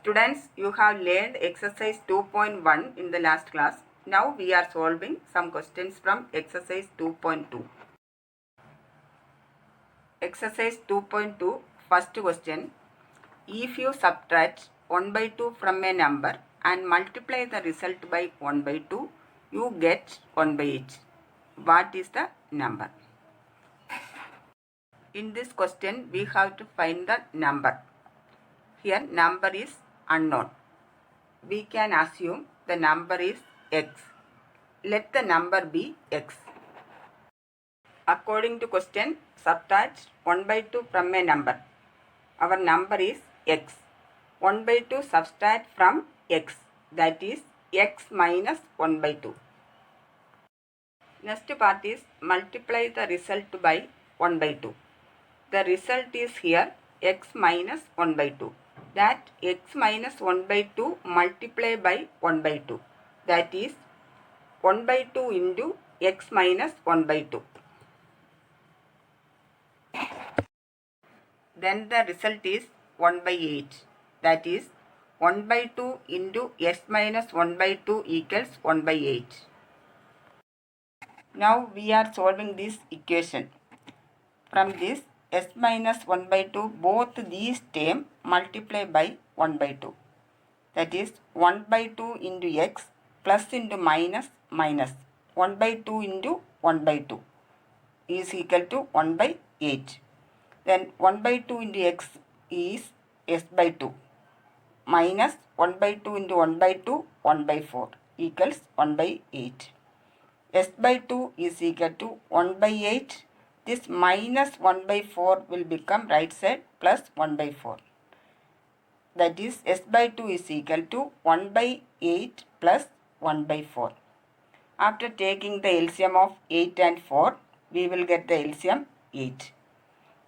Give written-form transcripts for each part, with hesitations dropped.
Students, you have learned exercise 2.1 in the last class. Now we are solving some questions from exercise 2.2. Exercise 2.2, first question. If you subtract 1 by 2 from a number and multiply the result by 1 by 2, you get 1 by 8. What is the number? In this question, we have to find the number. Here, number is unknown. We can assume the number is x. Let the number be x. According to question, subtract 1 by 2 from a number. Our number is x. 1 by 2 subtract from x. That is x minus 1 by 2. Next part is multiply the result by 1 by 2. The result is here x minus 1 by 2. That x minus 1 by 2 multiply by 1 by 2. That is 1 by 2 into x minus 1 by 2. Then the result is 1 by 8. That is 1 by 2 into s minus 1 by 2 equals 1 by 8. Now we are solving this equation. From this s minus 1 by 2, both these terms multiply by 1 by 2. That is 1 by 2 into x plus into minus minus 1 by 2 into 1 by 2 is equal to 1 by 8. Then 1 by 2 into x is s by 2 minus 1 by 2 into 1 by 2, 1 by 4 equals 1 by 8. S by 2 is equal to 1 by 8. This minus 1 by 4 will become right side plus 1 by 4. That is s by 2 is equal to 1 by 8 plus 1 by 4. After taking the LCM of 8 and 4, we will get the LCM 8.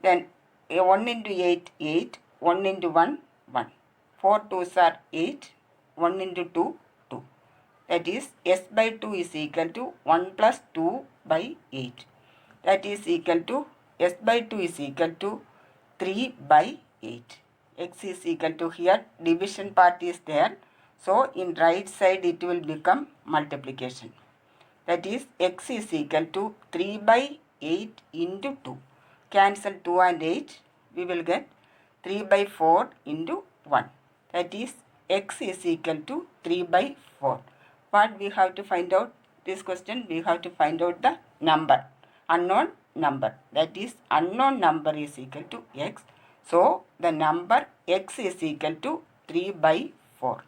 Then 1 into 8, 8. 1 into 1, 1. 4 2s are 8. 1 into 2, 2. That is s by 2 is equal to 1 plus 2 by 8. That is equal to s by 2 is equal to 3 by 8. X is equal to, here division part is there. So in right side it will become multiplication. That is x is equal to 3 by 8 into 2. Cancel 2 and 8. We will get 3 by 4 into 1. That is x is equal to 3 by 4. What we have to find out? This question we have to find out the number. Unknown number. That is unknown number is equal to x. So the number x is equal to 3 by 4.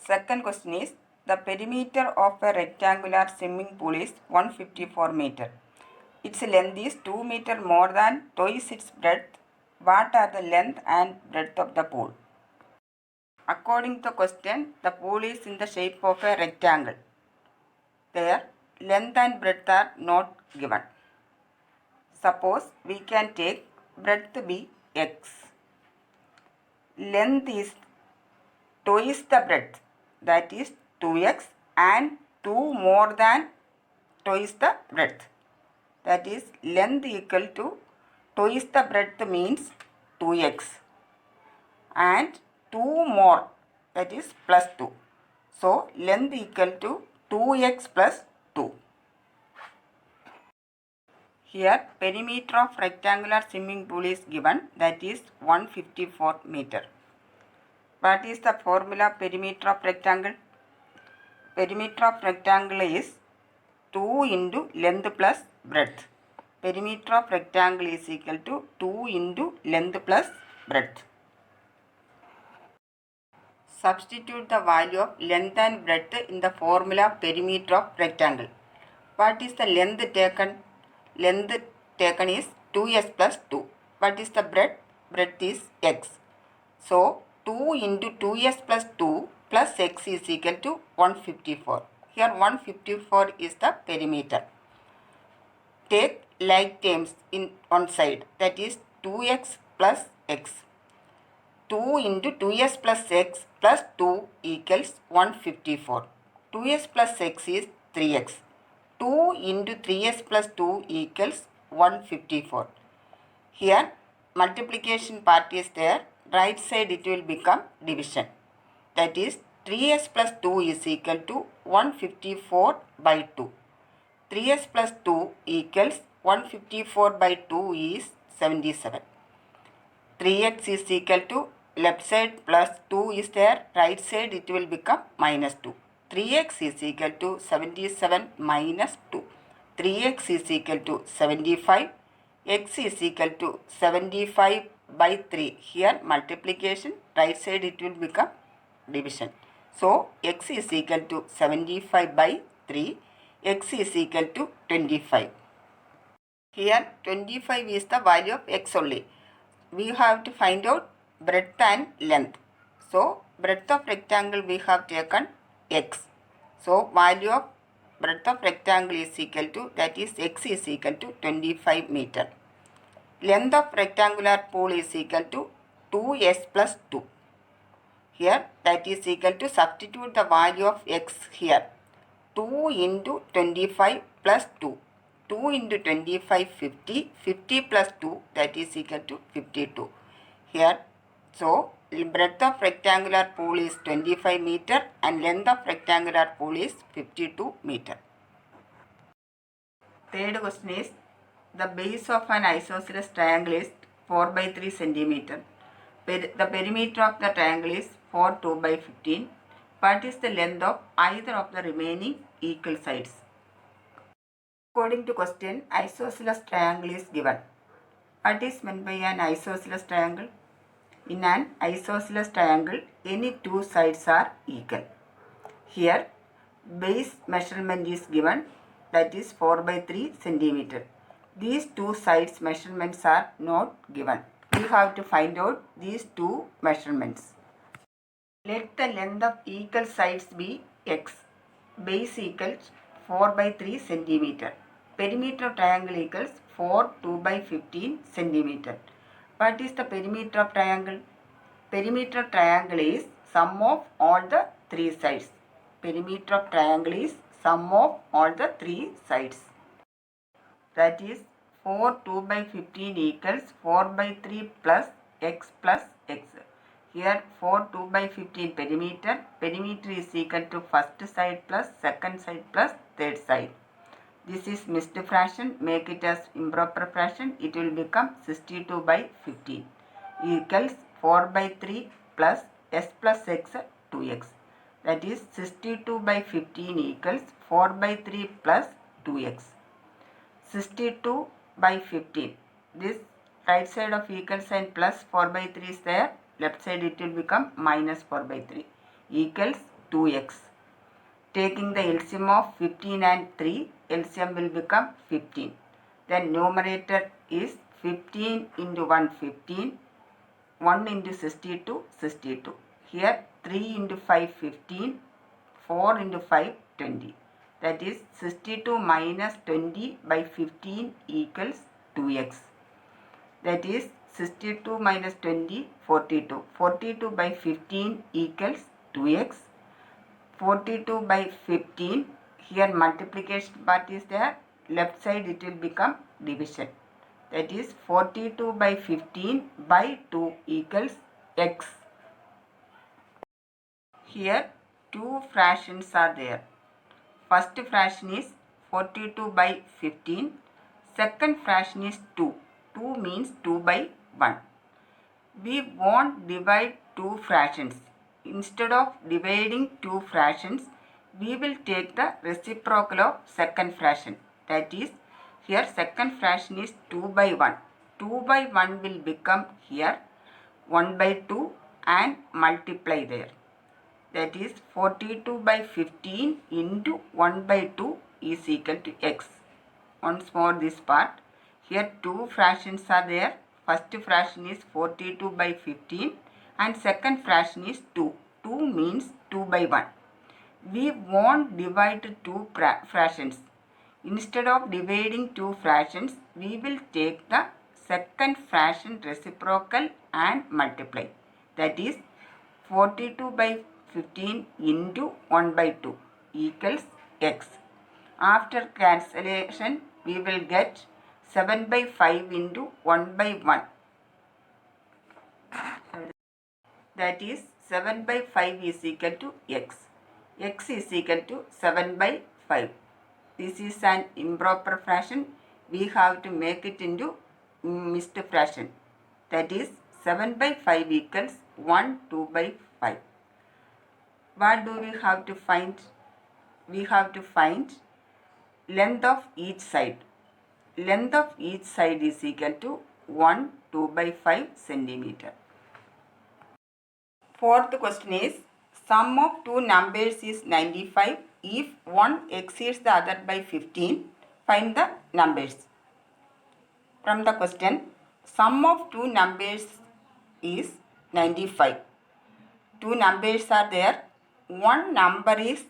Second question is, the perimeter of a rectangular swimming pool is 154 meter. Its length is 2 meter more than twice its breadth. What are the length and breadth of the pool? According to the question, the pool is in the shape of a rectangle. There, length and breadth are not given. Suppose we can take breadth be x. Length is twice the breadth, that is 2x, and 2 more than twice the breadth. That is length equal to twice the breadth means 2x, and 2 more, that is plus 2. So length equal to 2x plus 2. Here perimeter of rectangular swimming pool is given, that is 154 meter. What is the formula perimeter of rectangle? Perimeter of rectangle is 2 into length plus breadth. Perimeter of rectangle is equal to 2 into length plus breadth. Substitute the value of length and breadth in the formula perimeter of rectangle. What is the length taken? Length taken is 2s plus 2. What is the breadth? Breadth is x. So 2 into 2s plus 2 plus x is equal to 154. Here 154 is the perimeter. Take like terms in one side, that is 2x plus x. 2 into 2s plus x plus 2 equals 154. 2s plus x is 3x. 2 into 3s plus 2 equals 154. Here multiplication part is there. right side it will become division. That is 3s plus 2 is equal to 154 by 2. 3s plus 2 equals 154 by 2 is 77. 3x is equal to left side plus 2 is there, right side it will become minus 2. 3x is equal to 77 minus 2. 3x is equal to 75. X is equal to 75 by 3. Here multiplication, right side it will become division. So x is equal to 75 by 3. X is equal to 25. Here 25 is the value of x only. We have to find out breadth and length. So breadth of rectangle we have taken x. So value of breadth of rectangle is equal to, that is x is equal to 25 meter. Length of rectangular pool is equal to 2s plus 2. Here that is equal to, substitute the value of x here. 2 into 25 plus 2. 2 into 25, 50. 50 plus 2, that is equal to 52. Here, so breadth of rectangular pool is 25 meter and length of rectangular pool is 52 meter. Third question is, the base of an isosceles triangle is 4 by 3 centimeter. The perimeter of the triangle is 4, 2 by 15. What is the length of either of the remaining equal sides? According to question, isosceles triangle is given. What is meant by an isosceles triangle? In an isosceles triangle, any two sides are equal. Here, base measurement is given, that is 4 by 3 centimeter. These two sides measurements are not given. We have to find out these two measurements. Let the length of equal sides be x. Base equals 4 by 3 centimeter. Perimeter of triangle equals 4, 2 by 15 centimeter. What is the perimeter of triangle? Perimeter of triangle is sum of all the three sides. Perimeter of triangle is sum of all the three sides. That is 4, 2 by 15 equals 4 by 3 plus x plus x. Here 4, 2 by 15 perimeter. Perimeter is equal to first side plus second side plus third side. This is mixed fraction. Make it as improper fraction. It will become 62 by 15 equals 4 by 3 plus s plus x 2x. That is 62 by 15 equals 4 by 3 plus 2x. 62 by 15. This right side of equal sign plus 4 by 3 is there. Left side it will become minus 4 by 3 equals 2x. Taking the LCM of 15 and 3, LCM will become 15. Then numerator is 15 into 1, 15. 1 into 62, 62. Here 3 into 5, 15. 4 into 5, 20. That is 62 minus 20 by 15 equals 2x. That is 62 minus 20, 42. 42 by 15 equals 2x. 42 by 15, here multiplication part is there. Left side it will become division. That is 42 by 15 by 2 equals x. Here two fractions are there. First fraction is 42 by 15. Second fraction is 2. 2 means 2 by 1. We won't divide two fractions. Instead of dividing two fractions, we will take the reciprocal of second fraction. That is, here second fraction is 2 by 1. 2 by 1 will become here 1 by 2 and multiply there. That is 42 by 15 into 1 by 2 is equal to x. Once more this part. Here two fractions are there. First fraction is 42 by 15 and second fraction is 2. 2 means 2 by 1. We won't divide two fractions. Instead of dividing two fractions, we will take the second fraction reciprocal and multiply. That is 42 by 15 into 1 by 2 equals x. After cancellation, we will get 7 by 5 into 1 by 1. that is 7 by 5 is equal to x. X is equal to 7 by 5. This is an improper fraction. We have to make it into mixed fraction. That is 7 by 5 equals 1, 2 by 5. What do we have to find? We have to find length of each side. Length of each side is equal to 1, 2 by 5 centimeter. Fourth question is, sum of two numbers is 95. If one exceeds the other by 15, find the numbers. From the question, sum of two numbers is 95. Two numbers are there. One number is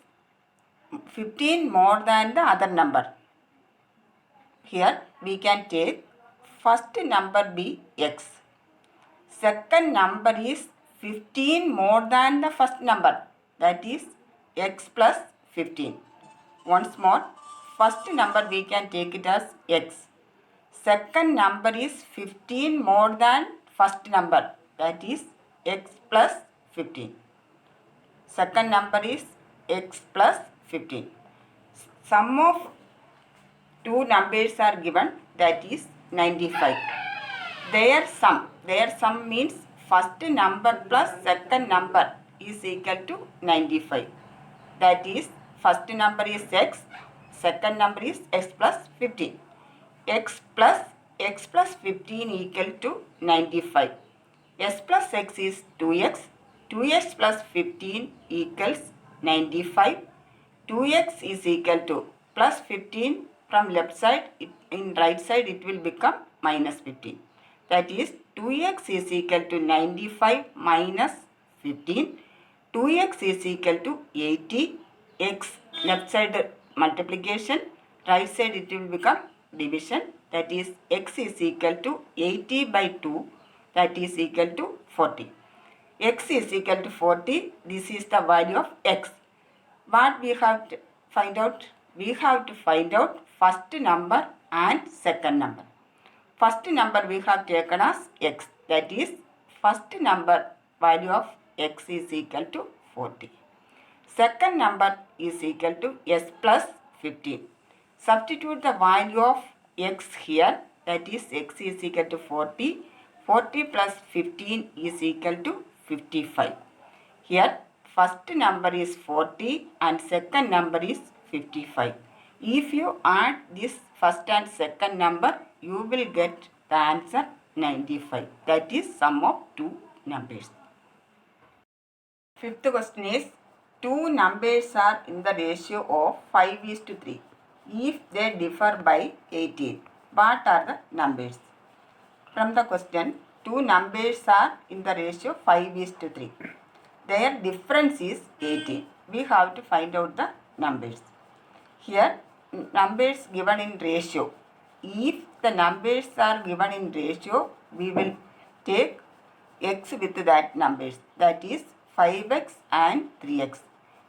15 more than the other number. Here we can take first number be x. Second number is 15 more than the first number, that is x plus 15. Once more, first number we can take it as x. Second number is 15 more than first number, that is x plus 15. Second number is x plus 15. Sum of two numbers are given, that is 95. Their sum means first number plus second number is equal to 95. That is first number is x, second number is x plus 15. X plus 15 equal to 95. S plus x is 2x. 2x plus 15 equals 95. 2x is equal to plus 15 from left side, in right side it will become minus 15. That is 2x is equal to 95 minus 15. 2x is equal to 80. X left side multiplication, right side it will become division. That is x is equal to 80 by 2, that is equal to 40. X is equal to 40. This is the value of x. What we have to find out? We have to find out first number and second number. First number we have taken as x. That is first number value of x is equal to 40. Second number is equal to s plus 15. Substitute the value of x here. That is x is equal to 40. 40 plus 15 is equal to 55. Here first number is 40 and second number is 55. If you add this first and second number, you will get the answer 95. That is sum of two numbers. Fifth question is, two numbers are in the ratio of 5:3. If they differ by 18, what are the numbers? From the question, two numbers are in the ratio 5:3. Their difference is 18. We have to find out the numbers. Here, numbers given in ratio. If the numbers are given in ratio, we will take x with that numbers. That is 5x and 3x.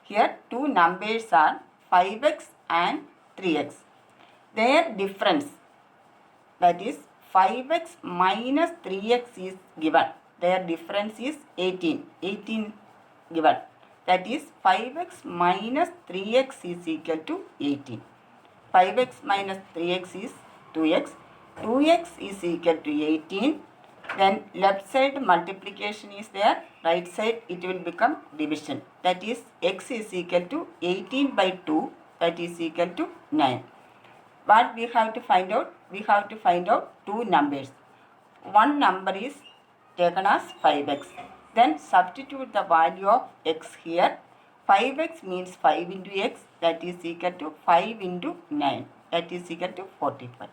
Here, two numbers are 5x and 3x. Their difference, that is 5x minus 3x is given. Their difference is 18. 18 given. That is 5x minus 3x is equal to 18. 5x minus 3x is 2x. 2x is equal to 18. Then left side multiplication is there. Right side it will become division. That is x is equal to 18 by 2. That is equal to 9. What we have to find out? We have to find out two numbers. One number is taken as 5x. Then substitute the value of x here. 5x means 5 into x, that is equal to 5 into 9, that is equal to 45.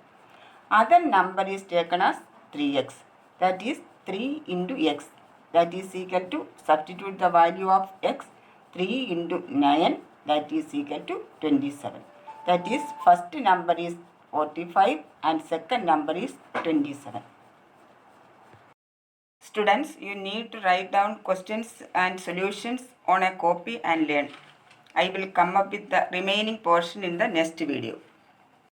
Other number is taken as 3x, that is 3 into x, that is equal to, substitute the value of x, 3 into 9, that is equal to 27. That is first number is 45 and second number is 27. Students, you need to write down questions and solutions on a copy and learn. I will come up with the remaining portion in the next video.